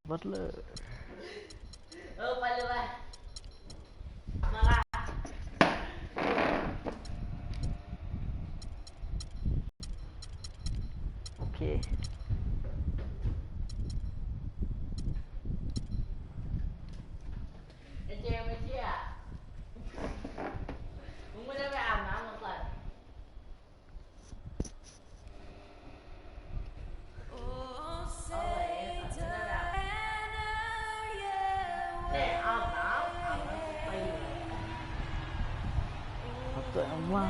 Butler. ไปเลย มาละโอเคไอ้เจมไม่เชื่อมึงไม่ได้ไปอาบน้ำมาก่อนแต่อาบน้ำไปเอาเกิดเอาว่า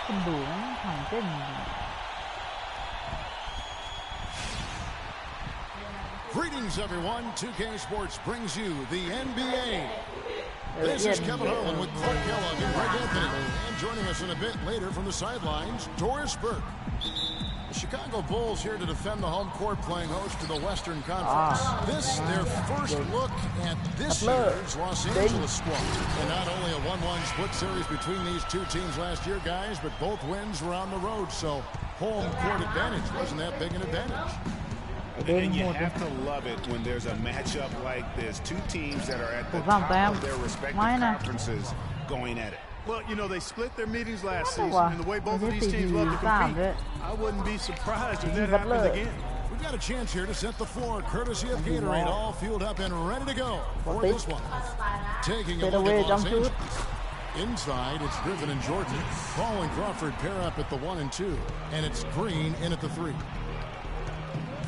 คนดูทำเต้นGreetings, everyone. 2K Sports brings you the NBA. This is Kevin Harlan with Clark Kellogg and Greg Anthony. And joining us in a bit later from the sidelines, Doris Burke. The Chicago Bulls here to defend the home court, playing host to the Western Conference. This, their first look at this year's Los Angeles squad. And not only a 1-1 split series between these two teams last year, guys, but both wins were on the road. So home court advantage wasn't that big an advantage. And you have to love it when there's a matchup like this. Two teams that are at the top of their respective conferences going at it. Well, you know, they split their meetings last season, and the way both of these teams love to compete, I wouldn't be surprised if that happens again. We've got a chance here to set the floor, courtesy of Gatorade, all fueled up and ready to go for this one. Taking a look at Los Angeles. Inside, it's Griffin and Jordan. Paul and Crawford pair up at the 1 and 2, and it's Green in at the 3.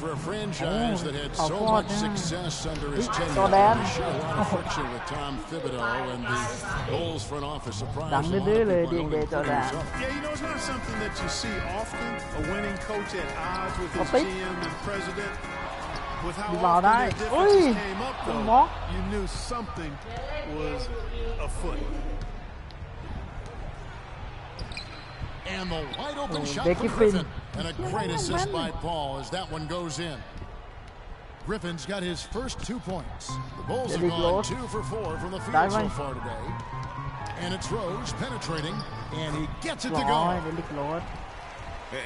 For a franchise that had so much success under his tenure, he shared a lot of friction with Tom Thibodeau and the Bulls front office. Surprised a lot of people Yeah, you know, it's not something that you see often. A winning coach at odds with his GM and president. With how often their differences came up, though, you knew something was afoot. And the wide open shot from Griffin. And a great assist by Paul as that one goes in. Griffin's got his first 2 points. The Bulls have gone 2 for 4 from the field so far today. And it's Rose penetrating, and he gets it to go.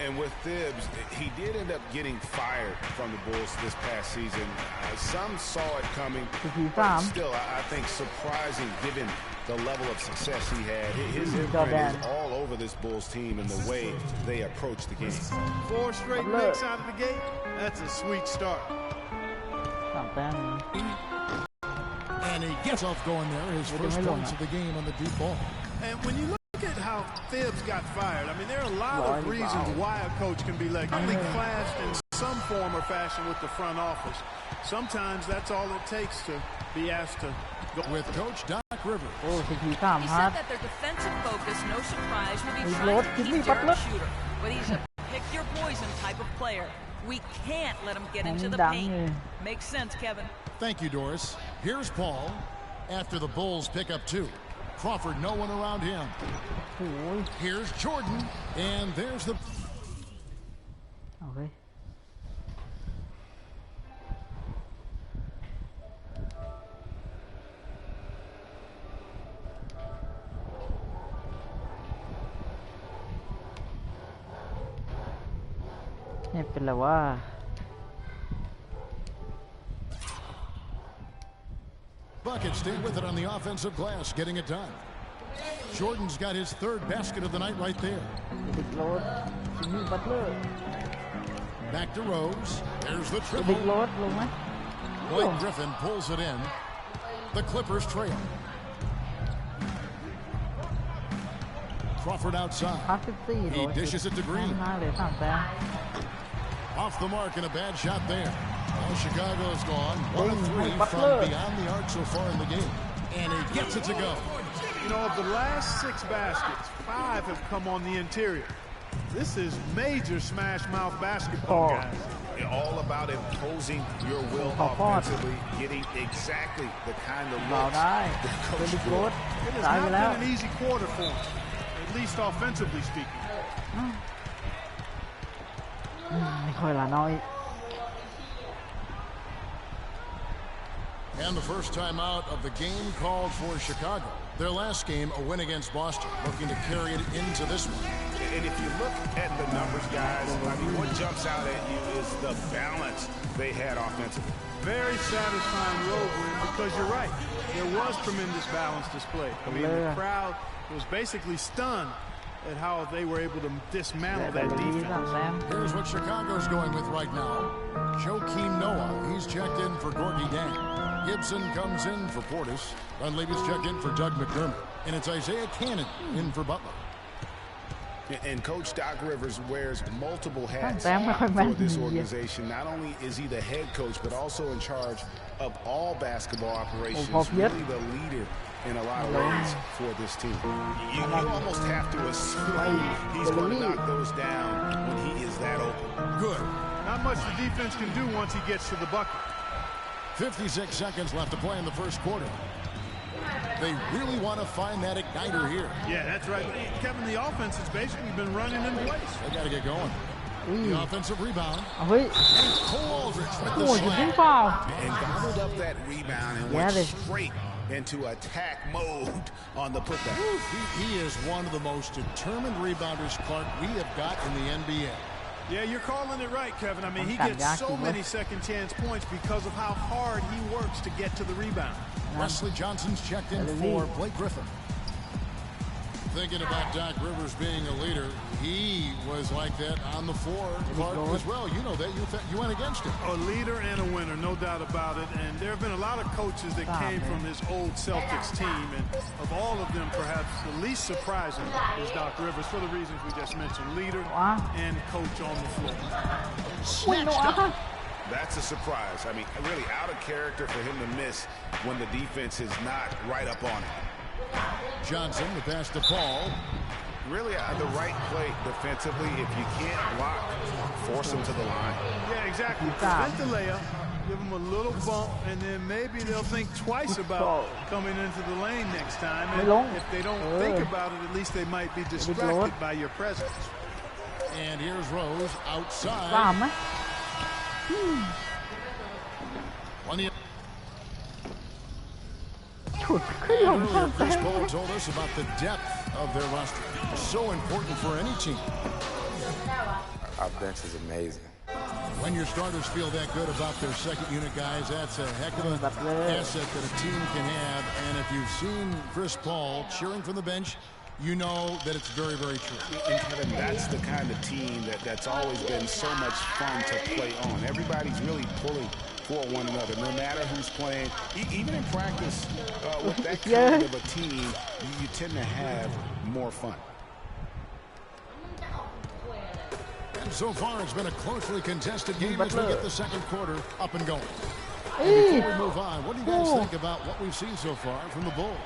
And with Thibs, he did end up getting fired from the Bulls this past season. Some saw it coming, but still, I think surprising given the level of success he had. His imprint is all over this Bulls team and the way they approach the game. 4 straight licks out of the gate. That's a sweet start. Not bad. And he gets off going there. His first points of the game on the deep ball. And when you look at how Thibs got fired, I mean, there are a lot of reasons why a coach can be let go. Clashed in some form or fashion with the front office. Sometimes that's all it takes to be asked to go. With Coach Doc Rivers. He said that their defensive focus, no surprise, would be trying to keep Derek a shooter. But he's a pick-your-poison type of player. We can't let him get into the paint. Makes sense, Kevin. Thank you, Doris. Here's Paul after the Bulls pick up 2. Crawford, no one around him. Here's Jordan, and there's the... Okay. Bucket stayed with it on the offensive glass, getting it done. Jordan's got his 3rd basket of the night right there. Back to Rose. There's the triple. Blake Griffin pulls it in. The Clippers trail. Crawford outside. He dishes it to Green. Off the mark and a bad shot there. Now Chicago's gone 1 of 3 from beyond the arc so far in the game. And he gets it to go. You know, of the last 6 baskets, 5 have come on the interior. This is major smash-mouth basketball, guys. All about imposing your will offensively, getting exactly the kind of looks that coach wants. It has not been an easy quarter for him, at least offensively speaking. ไม่ค่อยละน้อย And the first time out of the game called for Chicago. Their last game, a win against Boston, looking to carry it into this one. And if you look at the numbers, guys, I mean, what jumps out at you is the balance they had offensively. Very satisfying road win because you're right. There was tremendous balance displayed. I mean, the crowd was basically stunned at how they were able to dismantle that defense. Here's what Chicago's going with right now. Joakim Noah, he's checked in for Gorgie Dang. Gibson comes in for Portis. Dunleavy's checked in for Doug McDermott. And it's Isaiah Cannon in for Butler. And Coach Doc Rivers wears multiple hats for this organization. Not only is he the head coach, but also in charge of all basketball operations. Really the leader in a lot of ways for this team. You almost have to assume he's going to knock those down when he is that open. Good. Not much the defense can do once he gets to the bucket. 56 seconds left to play in the first quarter. They really want to find that igniter here. Yeah, that's right. Kevin, the offense has basically been running in place. They got to get going. The offensive rebound. À huy. Cole Aldridge with the Ủa, slam. dính vào. And gobbled up that rebound and went straight into attack mode on the putback. He is one of the most determined rebounders, Clark, we have got in the NBA. Yeah, you're calling it right, Kevin. I mean, he gets so many second chance points because of how hard he works to get to the rebound. Wesley Johnson's checked in for Blake Griffin. Thinking about Doc Rivers being a leader, he was like that on the floor as well. You know that. You went against him. A leader and a winner, no doubt about it. And there have been a lot of coaches that came from this old Celtics team. And of all of them, perhaps the least surprising is Doc Rivers for the reasons we just mentioned. Leader and coach on the floor. That's a surprise. I mean, really out of character for him to miss when the defense is not right up on it. Johnson, the pass to Paul. Really the right play defensively. If you can't block, force him to the line. Yeah, exactly. Prevent the layup, give them a little bump, and then maybe they'll think twice about coming into the lane next time. And if they don't think about it, at least they might be distracted by your presence. And here's Rose outside. Plenty of Chris Paul told us about the depth of their roster. So important for any team. Our bench is amazing. When your starters feel that good about their second unit guys, that's a heck of an asset that a team can have. And if you've seen Chris Paul cheering from the bench, you know that it's very, very true. And Kevin, that's the kind of team that's always been so much fun to play on. Everybody's really pulling for one another, no matter who's playing. Even in practice, with that kind of a team, you tend to have more fun. And so far, it's been a closely contested game as we get the second quarter up and going. And before we move on, what do you guys think about what we've seen so far from the Bulls?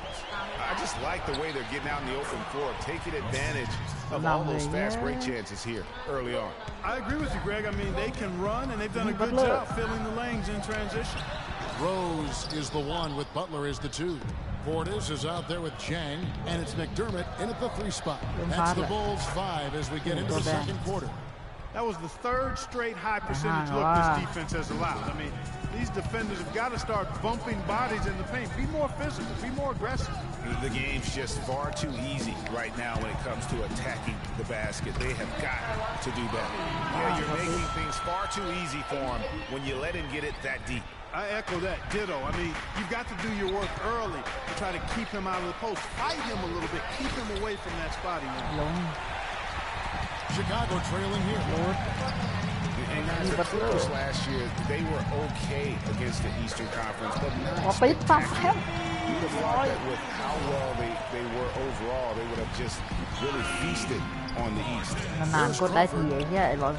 I just like the way they're getting out in the open floor, taking advantage of all those fast break chances here early on. I agree with you, Greg. I mean, they can run, and they've done a good job filling the lanes in transition. Rose is the one with Butler as the two. Portis is out there with Chang, and it's McDermott in at the 3 spot. That's the Bulls 5 as we get into the second quarter. That was the third straight high percentage look this defense has allowed. I mean, these defenders have got to start bumping bodies in the paint. Be more physical. Be more aggressive. The game's just far too easy right now when it comes to attacking the basket. They have got to do better. Yeah, you're making things far too easy for him when you let him get it that deep. I echo that. Ditto. I mean, you've got to do your work early to try to keep him out of the post. Fight him a little bit. Keep him away from that spot. Chicago trailing here. And guys, the Clippers last year, they were okay against the Eastern Conference, but not spectacular. You would have thought that with how well they were overall, they would have just really feasted on the East.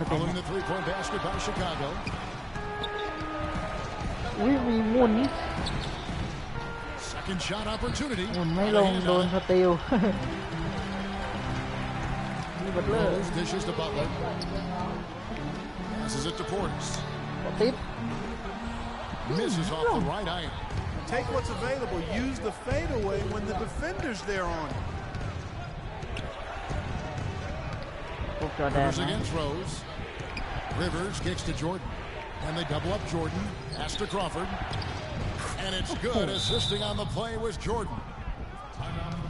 Following the three-point basket by Chicago. Second shot opportunity. Rose dishes to Butler. Passes it to Portis. Misses off the right iron. Take what's available. Use the fadeaway when the defender's there on it. Rivers against Rose. Rivers kicks to Jordan. And they double up Jordan. Pass to Crawford. And it's good. Assisting on the play was Jordan.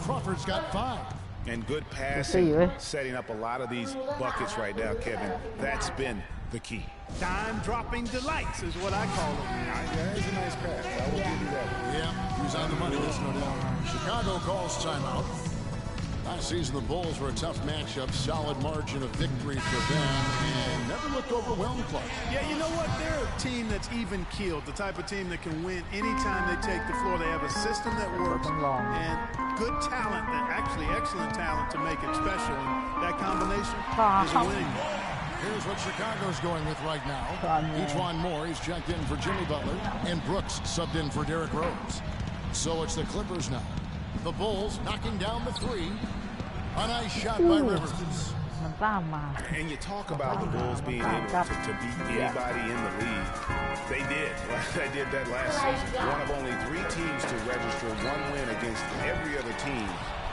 Crawford's got 5. And good passing, setting up a lot of these buckets right now, Kevin. That's been the key. Dime-dropping delights is what I call them. Yeah, it's a nice pass. I will give you that. Yeah, he's on the money, that's no doubt. Chicago calls timeout. Last season, the Bulls were a tough matchup, solid margin of victory for them, and never looked overwhelmed close. Yeah, you know what? They're a team that's even-keeled, the type of team that can win anytime they take the floor. They have a system that works and good talent, actually excellent talent to make it special. And that combination is a winning one. Here's what Chicago's going with right now. Ejuan Moore, he's checked in for Jimmy Butler, and Brooks subbed in for Derrick Rose. So it's the Clippers now. The Bulls knocking down the 3. A nice shot by Rivers. And you talk about the Bulls being able to beat anybody in the league. They did. They did that last season. One of only 3 teams to register 1 win against every other team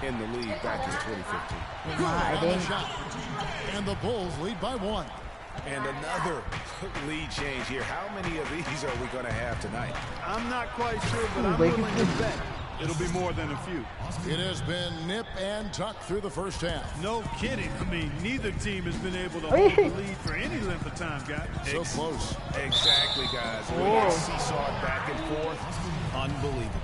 in the league back in 2015. Good on the shot. And the Bulls lead by 1. And another lead change here. How many of these are we going to have tonight? I'm not quite sure, but I'm willing to bet it'll be more than a few. It has been nip and tuck through the first half. No kidding. I mean, neither team has been able to hold the lead for any length of time, guys. So close. Exactly, guys. We seesawed back and forth. Unbelievable.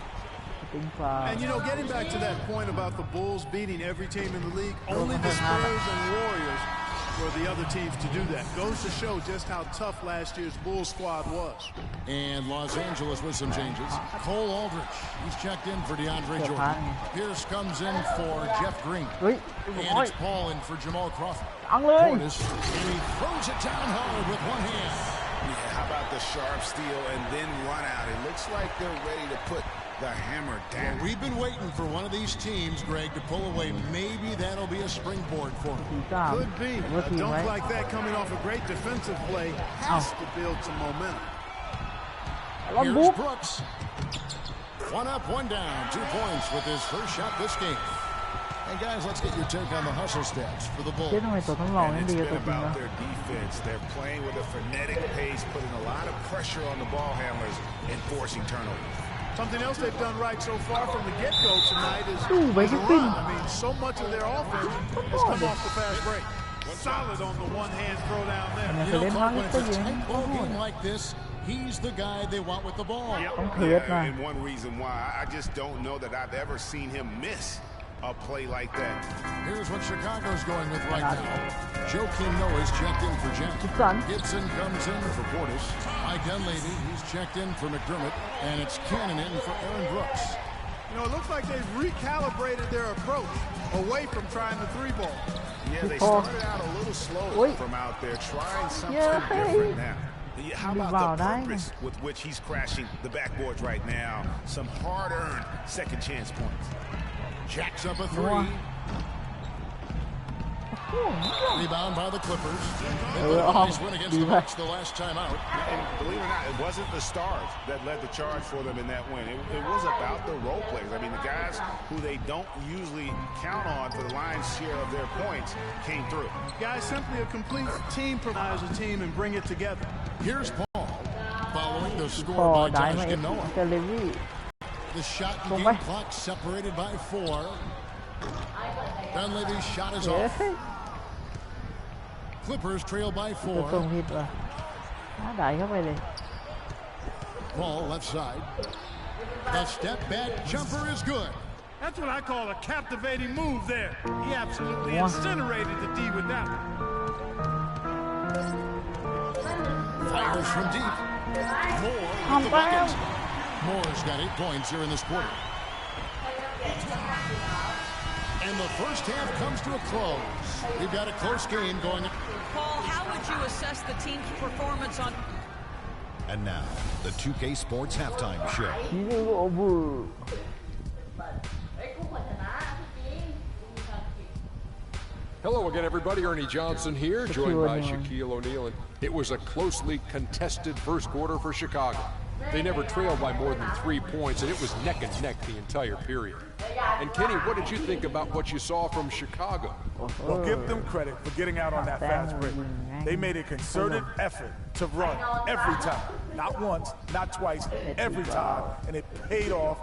And, you know, getting back to that point about the Bulls beating every team in the league, only the Spurs and Warriors were the other teams to do that. Goes to show just how tough last year's Bulls squad was. And Los Angeles with some changes. Cole Aldrich, he's checked in for DeAndre Jordan. Pierce comes in for Jeff Green. And it's Paul in for Jamal Crawford. Portis, and he throws it down hard with one hand. Yeah, how about the sharp steal and then run out? It looks like they're ready to put the hammer down. Well, we've been waiting for one of these teams, Greg, to pull away. Maybe that'll be a springboard for them. Could be. A dunk like that coming off a great defensive play has to build some momentum. Here's Brooks. 1 up, 1 down. 2 points with his first shot this game. And guys, let's get your take on the hustle stats for the Bulls. And it's been about their defense. They're playing with a frenetic pace, putting a lot of pressure on the ball handlers and forcing turnovers. Something else they've done right so far from the get-go tonight is the run. I mean, so much of their offense has come off the fast break. Solid on the one-hand throw down there. You know, Clark, when it's a tight ball game like this, he's the guy they want with the ball. Yeah, and one reason why, I just don't know that I've ever seen him miss a play like that. Here's what Chicago's going with right now. Joakim Noah's checked in for Jack. Gibson comes in for Portis. Mike Dunleavy, he's checked in for McDermott. And it's Cannon in for Aaron Brooks. You know, it looks like they've recalibrated their approach away from trying the 3-ball. Yeah, they started out a little slow from out there, trying something different now. How about the purpose with which he's crashing the backboards right now? Some hard-earned second chance points. Jacks up a 3. Rebound by the Clippers. They put a nice win against the Bucks the last time out. And believe it or not, it wasn't the stars that led the charge for them in that win. It was about the role players. I mean, the guys who they don't usually count on for the lion's share of their points came through. Guys, simply a complete team provides a team and bring it together. Here's Paul following the score by Josh Noah. The shot and game clock separated by 4. Dunleavy's shot is off. Clippers trail by 4. Paul left side. The step back jumper is good. That's what I call a captivating move there. He absolutely incinerated the D with that one. Fires from deep. Moore with the bucket. Moore's got 8 points here in this quarter. And the first half comes to a close. We've got a close game going. Paul, how would you assess the team's performance on... And now, the 2K Sports Halftime Show. Hello again, everybody. Ernie Johnson here, joined by Shaquille O'Neal. And it was a closely contested first quarter for Chicago. They never trailed by more than 3 points, and it was neck and neck the entire period. And Kenny, what did you think about what you saw from Chicago? Well, give them credit for getting out on that fast break. They made a concerted effort to run every time. Not once, not twice, every time. And it paid off.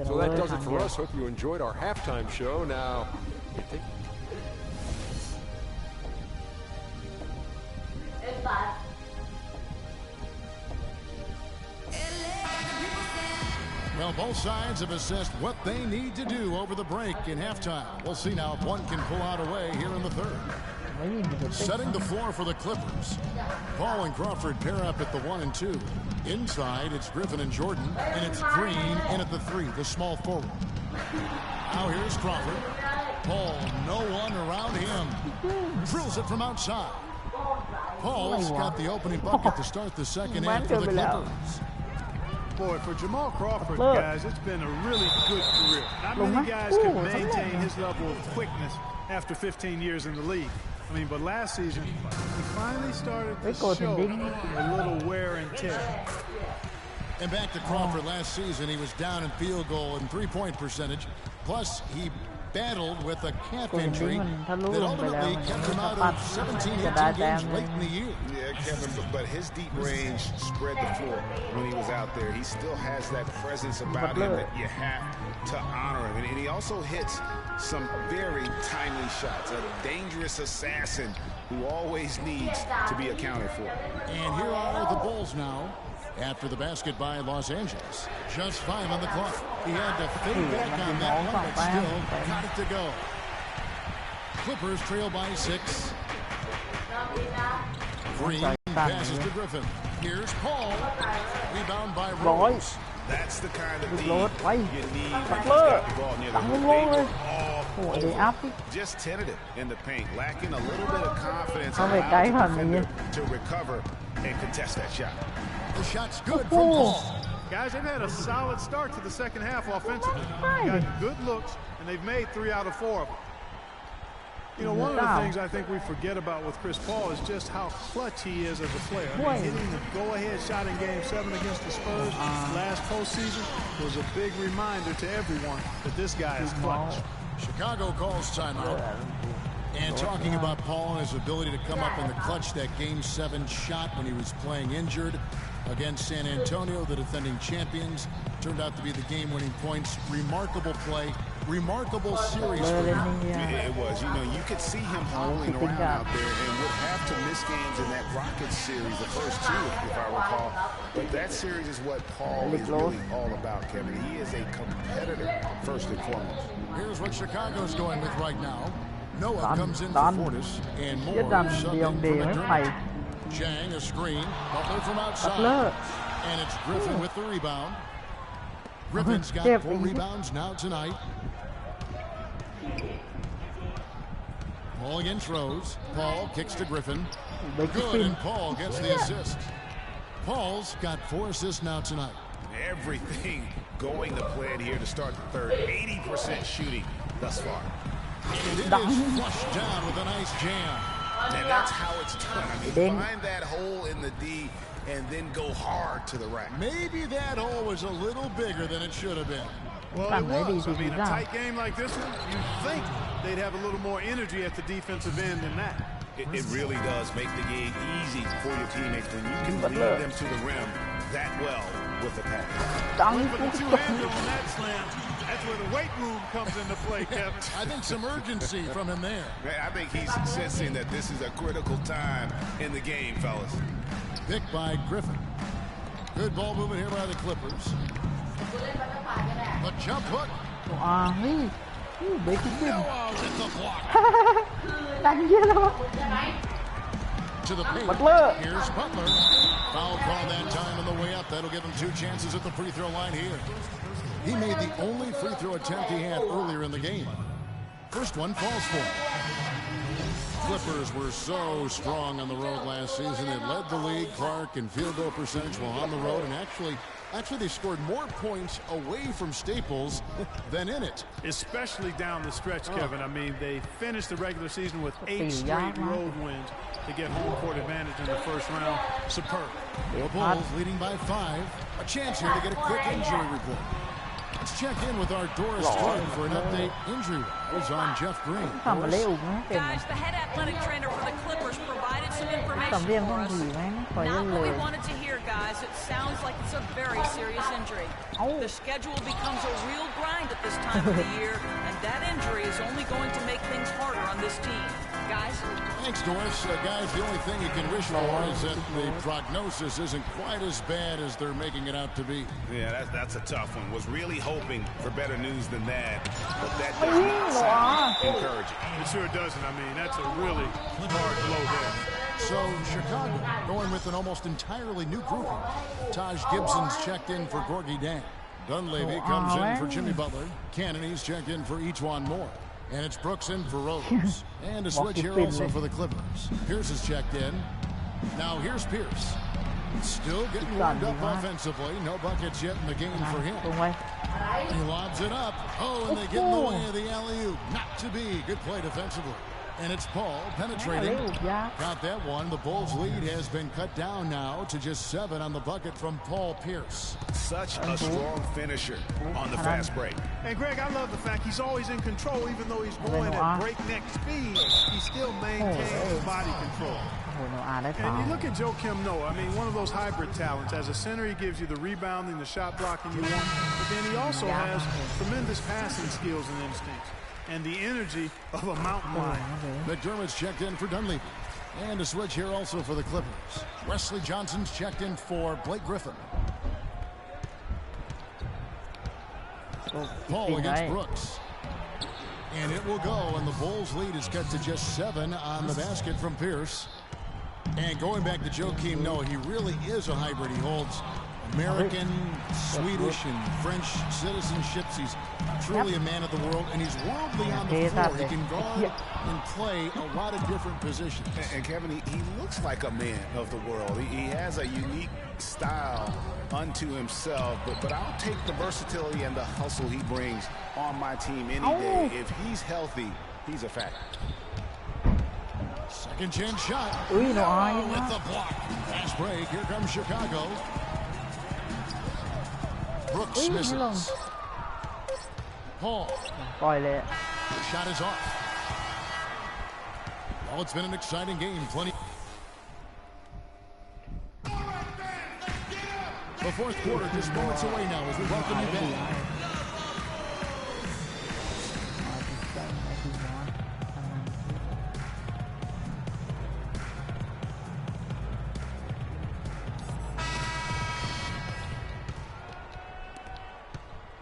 So that does it for us. Hope you enjoyed our halftime show. Now, well, both sides have assessed what they need to do over the break in halftime. We'll see now if one can pull out away here in the third. Setting the floor for the Clippers. Paul and Crawford pair up at the 1 and 2. Inside, it's Griffin and Jordan, and it's Green in at the 3, the small forward. Now here's Crawford. Paul, no one around him. Drills it from outside. Paul's got the opening bucket to start the second half for the Clippers. Boy, for Jamal Crawford, guys, it's been a really good career. Not many guys can maintain his level of quickness after 15 years in the league. I mean, but last season, he finally started to show a little wear and tear. And back to Crawford last season, he was down in field goal and three-point percentage. Plus, he battled with a calf injury that ultimately kept him out of 17, 18 games late in the year. Yeah, Kevin, but his deep range spread the floor when he was out there. He still has that presence about him that you have to honor him. And he also hits some very timely shots. A dangerous assassin who always needs to be accounted for. And here are the Bulls now. After the basket by Los Angeles. Just 5 on the clock. He had to fade back on that one, but still got it to go. Clippers trail by 6. Green passes to Griffin. Here's Paul. Rebound by Rose. That's the kind of D you need when he's got the ball near the hoop. Just tentative in the paint, lacking a little bit of confidence to recover and contest that shot. The shot's good from Paul. Guys, they've had a solid start to the second half offensively. Got good looks, and they've made 3 out of 4 of them. You know, one of the things I think we forget about with Chris Paul is just how clutch he is as a player. I mean, hitting the go-ahead shot in Game 7 against the Spurs last postseason was a big reminder to everyone that this guy is clutch. Chicago calls timeout. And talking about Paul and his ability to come up in the clutch, that Game 7 shot when he was playing injured against San Antonio, the defending champions, turned out to be the game-winning points. Remarkable play, remarkable series for him. It was. You know, you could see him hobbling around out there and would have to miss games in that Rockets series, the first 2, if I recall. But that series is what Paul is really all about, Kevin. He is a competitor, first and foremost. Here's what Chicago's going with right now. Noah comes in for Fortis, and Moore subbing from McDermott. Chang, a screen. Butler from outside. And it's Griffin with the rebound. Griffin's got 4 rebounds now tonight. Paul against Rose. Paul kicks to Griffin. Good, and Paul gets the assist. Paul's got 4 assists now tonight. Everything going to plan here to start the third. 80% shooting thus far. And it is flushed down with a nice jam. And that's how it's done. I mean, find that hole in the D and then go hard to the rack. Maybe that hole was a little bigger than it should have been. Well, it was. I mean, a tight game like this one, you'd think they'd have a little more energy at the defensive end than that. It really does make the game easy for your teammates when you can lead them to the rim that well with the pass. With the 2-hander on that slam, that's where the weight room comes into play, Kevin. I think some urgency from him there. I think he's sensing that this is a critical time in the game, fellas. Picked by Griffin. Good ball movement here by the Clippers. The jump hook. Noah's in the block. To the paint. Here's Butler. Foul call that time on the way up. That'll give him 2 chances at the free throw line here. He made the only free throw attempt he had earlier in the game. First one falls for him. Clippers were so strong on the road last season. They led the league, Clark, in field goal percentage while on the road, and actually they scored more points away from Staples than in it. Especially down the stretch, Kevin. I mean, they finished the regular season with 8 straight road wins to get home court advantage in the first round. Superb. The Bulls leading by 5. A chance here to get a quick injury report. Let's check in with our Doris Todd for an update injury-wise on Jeff Green. Guys, the head athletic trainer for the Clippers provided some information for us. Not what we wanted to hear, guys. It sounds like it's a very serious injury. The schedule becomes a real grind at this time of the year, and that injury is only going to make things harder on this team. Guys? Thanks, Doris. Guys, the only thing you can wish for is that the prognosis isn't quite as bad as they're making it out to be. Yeah, that's a tough one. Was really hoping for better news than that, but that does not sound encouraging. It sure doesn't. I mean, that's a really hard blow there. So, Chicago going with an almost entirely new grouping. Taj Gibson's checked in for Gorgie Dan. Dunleavy comes in for Jimmy Butler. Cannony's checked in for Ejuan Moore. And it's Brooks in for Rose. And a switch here also for the Clippers. Pierce is checked in. Now here's Pierce. Still getting warmed up offensively. No buckets yet in the game for him. He lobs it up. Oh, and they get in the way of the alley-oop. Not to be. Good play defensively. And it's Paul penetrating. Got that one. The Bulls' lead has been cut down now to just 7 on the bucket from Paul Pierce. Such a strong finisher on the fast break. And Greg, I love the fact he's always in control, even though he's going at breakneck speed. He still maintains body control. And you look at Joakim Noah. I mean, one of those hybrid talents. As a center, he gives you the rebounding, the shot blocking you want. But then he also has tremendous passing skills and instincts. And the energy of a mountain lion. McDermott's checked in for Dunleavy. And a switch here also for the Clippers. Wesley Johnson's checked in for Blake Griffin. Paul against Brooks. And it will go, and the Bulls' lead is cut to just 7 on the basket from Pierce. And going back to Joakim Noah, he really is a hybrid. He holds American, Swedish, and French citizenships. He's truly a man of the world, and he's worldly on the floor. He can guard and play a lot of different positions. And Kevin, he looks like a man of the world. He has a unique style unto himself, but I'll take the versatility and the hustle he brings on my team any day. If he's healthy, he's a factor. Second chance shot. With the block. Fast break. Here comes Chicago. Brooks misses. Paul. The shot is off. Well, it's been an exciting game. Plenty. The fourth quarter just moments away now as we welcome you back.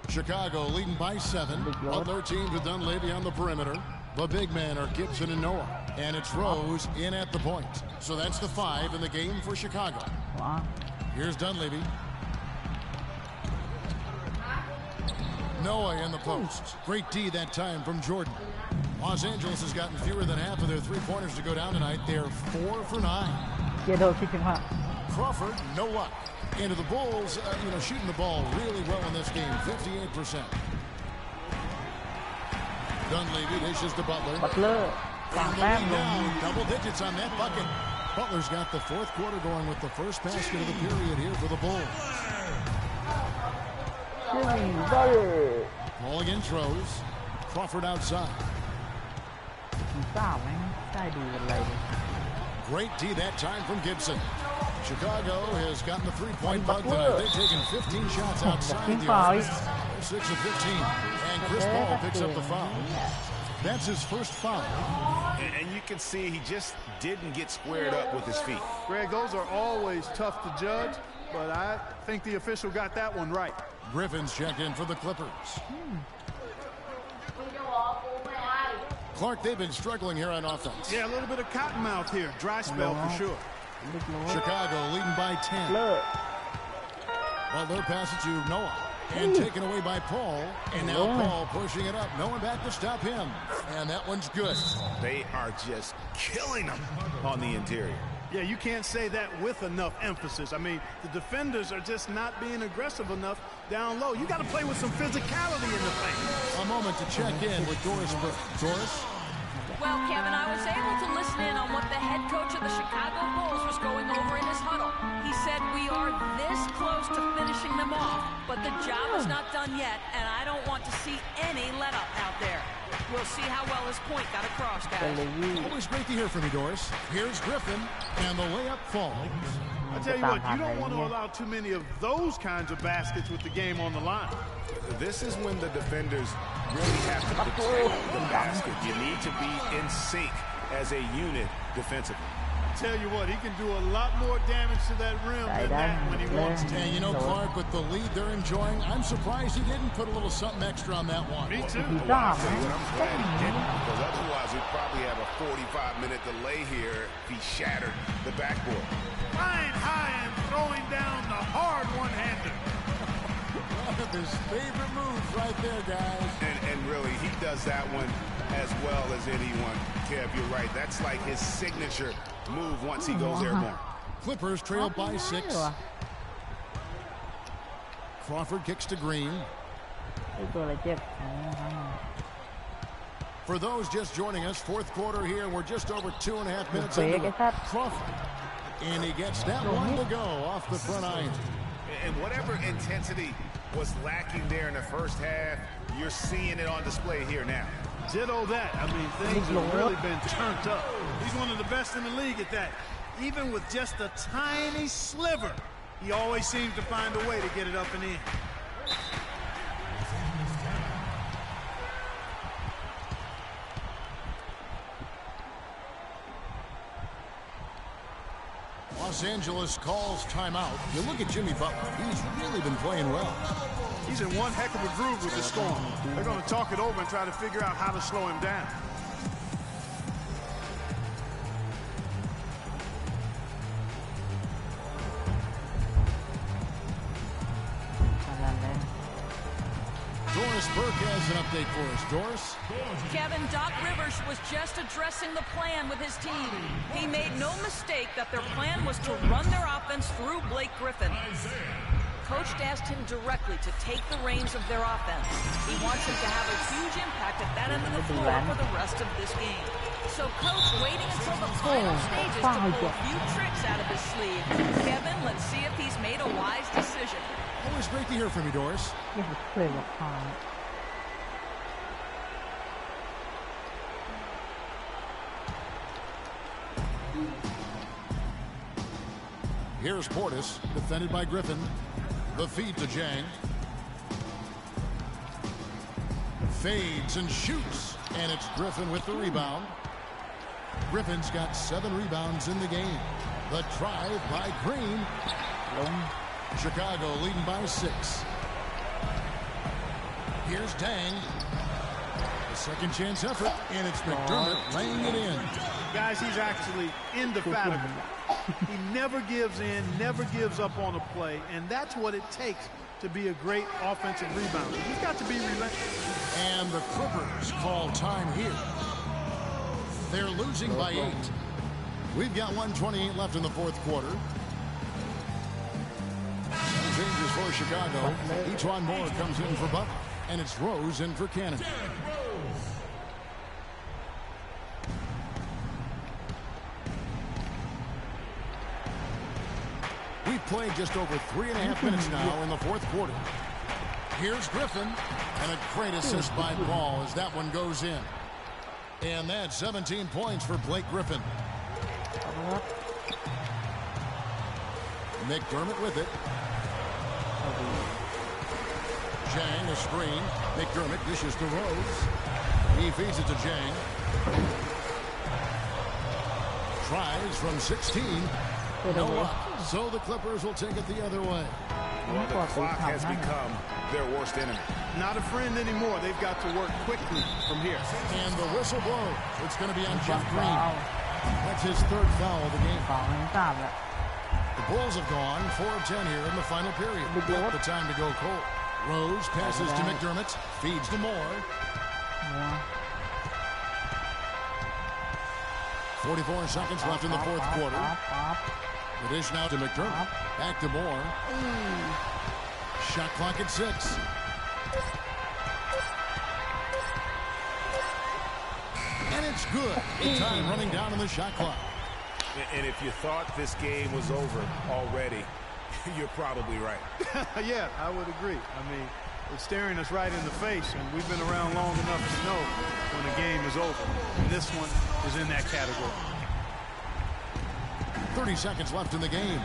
Chicago leading by 7. Butler teams with Dunleavy on the perimeter. The big men are Gibson and Noah. And it's Rose in at the point. So that's the 5 in the game for Chicago. Here's Dunleavy. Noah in the post. Great D that time from Jordan. Los Angeles has gotten fewer than half of their three-pointers to go down tonight. They're 4 for 9. Crawford, no luck. Into the Bulls, shooting the ball really well in this game, 58%. Dunleavy dishes to Butler. Down, double digits on that bucket. Butler's got the fourth quarter going with the first basket of the period here for the Bulls. Ball against Rose. Crawford outside. Great D that time from Gibson. Chicago has gotten the three-point bug tonight. They've taken 15 shots outside the arc. 6 of 15. And Chris Paul picks up the foul. That's his first foul. And you can see he just didn't get squared up with his feet. Greg, those are always tough to judge, but I think the official got that one right. Griffin's checked in for the Clippers. Clark, they've been struggling here on offense. Yeah, a little bit of cottonmouth here. Dry spell for sure. Chicago leading by 10. Butler passes to Noah. And taken away by Paul. And now Paul pushing it up. No one back to stop him. And that one's good. They are just killing him on the interior. Yeah, you can't say that with enough emphasis. I mean, the defenders are just not being aggressive enough down low. You got to play with some physicality in the paint. A moment to check in with Doris Burke. Doris? Well, Kevin, I was able to listen in on what the head coach of the Chicago Bulls was going over in his huddle. He said we are this close to finishing them off, but But the job is not done yet, and I don't want to see any let-up out there. We'll see how well his point got across, guys. Always great to hear from you, Doris. Here's Griffin, and the layup falls. I tell you what, you don't want to allow too many of those kinds of baskets with the game on the line. This is when the defenders really have to protect the basket. You need to be in sync as a unit defensively. Tell you what, he can do a lot more damage to that rim than that when he wants to. And you know, Clark, with the lead they're enjoying, I'm surprised he didn't put a little something extra on that one. Me too. Well, I'm glad he didn't, because otherwise we'd probably have a 45-minute delay here if he shattered the backboard. Flying high and throwing down the hard one-hander. One of his favorite moves right there, guys. And really, he does that one as well as anyone. Kev, you're right. That's like his signature move once he goes airborne. Clippers trail by 6. Crawford kicks to Green. For those just joining us, fourth quarter here. We're just over 2.5 minutes into it. Crawford. And he gets that one to go off the front iron. And whatever intensity was lacking there in the first half, you're seeing it on display here now. Ditto that. I mean, things have really been turned up. He's one of the best in the league at that. Even with just a tiny sliver, he always seems to find a way to get it up and in. Los Angeles calls timeout. You look at Jimmy Butler. He's really been playing well. He's in one heck of a groove with the storm. They're going to talk it over and try to figure out how to slow him down. Doris Burke has an update for us. Doris? Kevin, Doc Rivers was just addressing the plan with his team. He made no mistake that their plan was to run their offense through Blake Griffin. Coach asked him directly to take the reins of their offense. He wants him to have a huge impact at that end of the floor for the rest of this game. So Coach waiting until the final stages to pull a few tricks out of his sleeve. Kevin, let's see if he's made a wise decision. Always great to hear from you, Doris. Here's Portis, defended by Griffin. The feed to Jang. Fades and shoots, and it's Griffin with the rebound. Griffin's got 7 rebounds in the game. The drive by Green. Chicago leading by 6. Here's Dang. A second chance effort, and it's McDermott laying it in. Guys, he's actually indefatigable. He never gives in, never gives up on a play, and that's what it takes to be a great offensive rebounder. He's got to be relentless. And the Clippers call time here. They're losing by 8. We've got 1:28 left in the fourth quarter. Changes for Chicago. Etuan Moore comes in for Butler, and it's Rose in for Cannon. We've played just over 3.5 minutes now in the fourth quarter. Here's Griffin, and a great assist by Ball as that one goes in. And that's 17 points for Blake Griffin. McDermott with it. Jang, a screen. McDermott dishes to Rose. He feeds it to Jang. Tries from 16. No luck. So the Clippers will take it the other way. Well, the clock has become their worst enemy. Not a friend anymore. They've got to work quickly from here. And the whistle blows. It's going to be on Jeff Green. That's his 3rd foul of the game. The Bulls have gone 4 of 10 here in the final period. Not the time to go cold. Rose passes to McDermott. Feeds to Moore. 44 seconds left in the fourth quarter. The dish now to McDermott. Back to Moore. Shot clock at 6. And it's good. The time running down on the shot clock. And if you thought this game was over already, You're probably right. Yeah, I would agree. I mean, it's staring us right in the face, and we've been around long enough to know when the game is over. And this one is in that category. 30 seconds left in the game.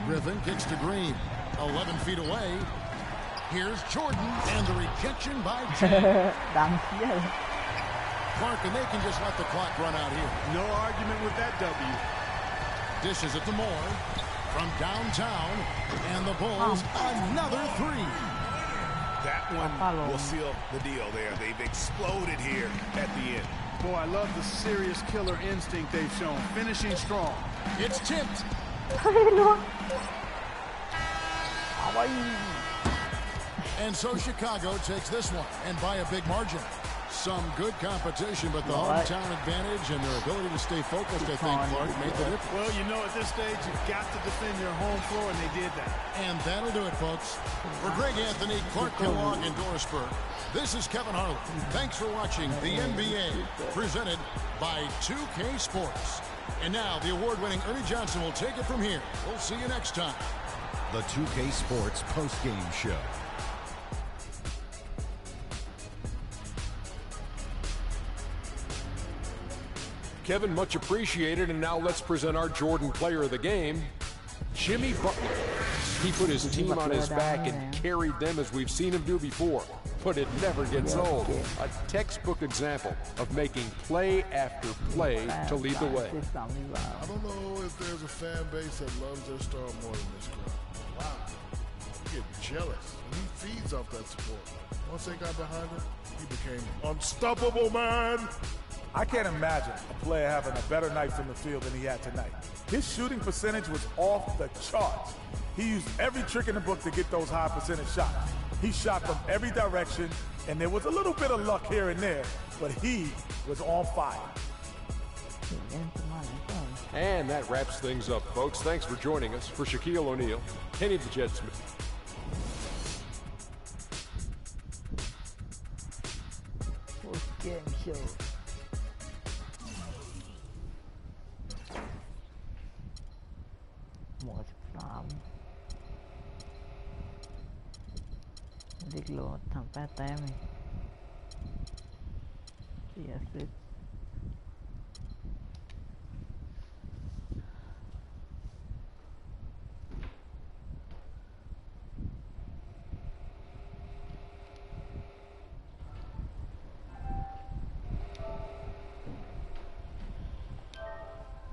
Griffin kicks to Green. 11 feet away. Here's Jordan, and the rejection by Jay. Clark, and they can just let the clock run out here. No argument with that W. Dishes it to Moore from downtown, and the Bulls another three. That one will seal the deal there. They've exploded here at the end. Boy, I love the serious killer instinct they've shown. Finishing strong. It's tipped. And so Chicago takes this one, and by a big margin. Some good competition, but the hometown advantage and their ability to stay focused, I think, Clark, made the difference. Well, you know, at this stage, you've got to defend your home floor, and they did that. And that'll do it, folks. For Greg Anthony, Clark Kellogg, and Doris Burke, this is Kevin Harlan. Thanks for watching the NBA, presented by 2K Sports. And now, the award-winning Ernie Johnson will take it from here. We'll see you next time. The 2K Sports postgame show. Kevin, much appreciated, and now let's present our Jordan player of the game, Jimmy Butler. He put his team on his back and carried them as we've seen him do before, but it never gets old. A textbook example of making play after play to lead the way. I don't know if there's a fan base that loves their star more than this crowd. Wow. You get jealous, and he feeds off that support. Once they got behind him, he became unstoppable, man. I can't imagine a player having a better night from the field than he had tonight. His shooting percentage was off the charts. He used every trick in the book to get those high percentage shots. He shot from every direction, and there was a little bit of luck here and there, but he was on fire. And that wraps things up, folks. Thanks for joining us. For Shaquille O'Neal, Kenny the Jet Smith. Game show. Một phạm Diệt lột thằng ta tem này. Yes,